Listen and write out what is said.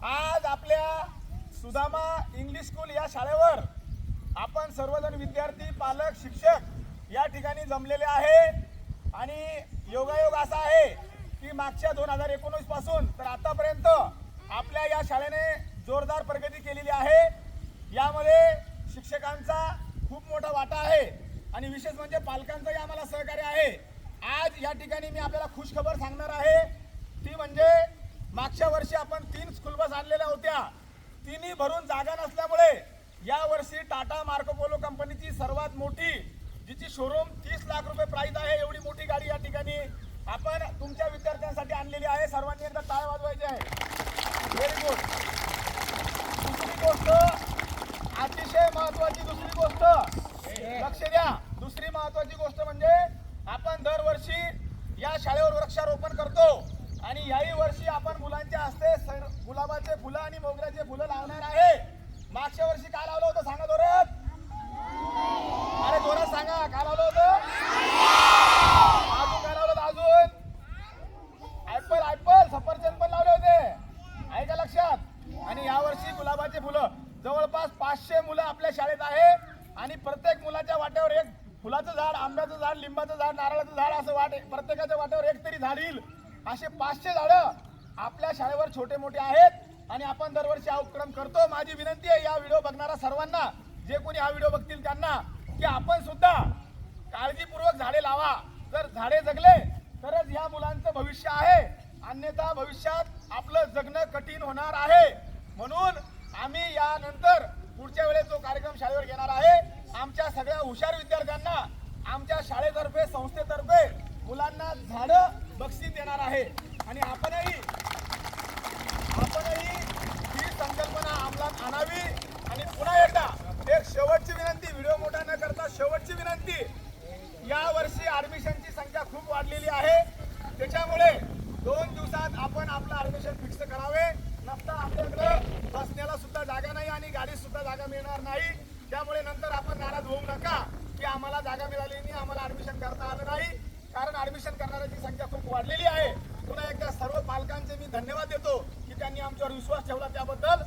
आज आपल्या Sudama English school या शाळेवर आपण सर्वजण विद्यार्थी, पालक, शिक्षक या ठिकाणी जमलेले आहे आणि योगायोग असा आहे की मागच्या 2019 पासून तर आतापर्यंत आपल्या या शाळेने जोरदार प्रगती केलेली आहे। यामध्ये शिक्षकांचा खूप मोठा वाटा आहे आणि विशेष म्हणजे पालकांचंही आम्हाला सहकार्य आहे। आज या ठिकाणी मी आपल्याला खुश खबर सांगणार आहे, ती म्हणजे मागच्या वर्षी आपण 3 स्कूल बस आणलेल्या होत्या, तिन्ही भरून जागा नसल्यामुळे या वर्षी टाटा मार्को पोलो कंपनीची सर्वात मोठी, जिची शोरूम 30 लाख रुपये प्राइस आहे, एवढी मोठी गाडी या ठिकाणी आपण तुमच्या विद्यार्थ्यांसाठी आणलेली आहे। सर्वांनी एकदा टाळ्या वाजवायच्या आहे। Very good. दुसरी गोष्ट, अतिशय महत्त्वाची दुसरी गोष्ट, लक्ष द्या। दुसरी महत्त्वाची गोष्ट म्हणजे आपण दरवर्षी या शाळेवर वृक्षारोपण करतो आणि याही वर्षी आपण मुलांच्या हस्ते गुलाबाचे फुलं आणि मोगऱ्याचे फुलं लावणार आहे। मागच्या वर्षी काय लावलं होतं सांगा जोरात? अरे जोरात सांगा, काय लावलं होतं? अजून काय लावलं होतं? अजून ऍपल सफरचंद पण लावले होते, आहे का लक्षात? आणि यावर्षी गुलाबाचे फुलं जवळपास 500 मुलं आपल्या शाळेत आहे आणि प्रत्येक मुलाच्या वाट्यावर एक फुलाचं झाड, आंब्याचं झाड, लिंबाचं झाड, नारळाचं झाड असं प्रत्येकाच्या वाट्यावर एक तरी झाड येईल। असे 500 झाडं आपल्या शाळेवर छोटे मोठे आहेत आणि आपण दरवर्षी हा उपक्रम करतो। माझी विनंती आहे या व्हिडिओ बघणाऱ्या सर्वांना, जे कोणी हा व्हिडिओ बघतील त्यांना, की आपण सुद्धा काळजीपूर्वक झाडे लावा। जर झाडे जगले तरच या मुलांचं भविष्य आहे, अन्यथा भविष्यात आपलं जगणं कठीण होणार आहे। म्हणून आम्ही यानंतर पुढच्या वेळेस जो कार्यक्रम शाळेवर घेणार आहे, आमच्या सगळ्या हुशार विद्यार्थ्यांना आमच्या शाळेतर्फे, संस्थेतर्फे मुलांना झाडं बक्षीस देणार आहे आणि आपणही ही संकल्पना अंमलात आणावी। आणि पुन्हा एकदा एक शेवटची विनंती, व्हिडिओ मोठा न करता शेवटची विनंती, या वर्षी ऍडमिशनची संख्या खूप वाढलेली आहे, त्याच्यामुळे 2 दिवसात आपण आपलं ऍडमिशन फिक्स करावे, नसता आपल्याकडे बसण्याला सुद्धा जागा नाही आणि गाडीत सुद्धा जागा मिळणार नाही। त्यामुळे नंतर आपण नाराज होऊ नका की आम्हाला जागा मिळाली नाही, आम्हाला ऍडमिशन करता आलं नाही, कारण ऍडमिशन करणाऱ्यांची संख्या खूप वाढलेली आहे। पुन्हा एकदा सर्व पालकांचे मी धन्यवाद देतो की त्यांनी आमच्यावर विश्वास ठेवला त्याबद्दल।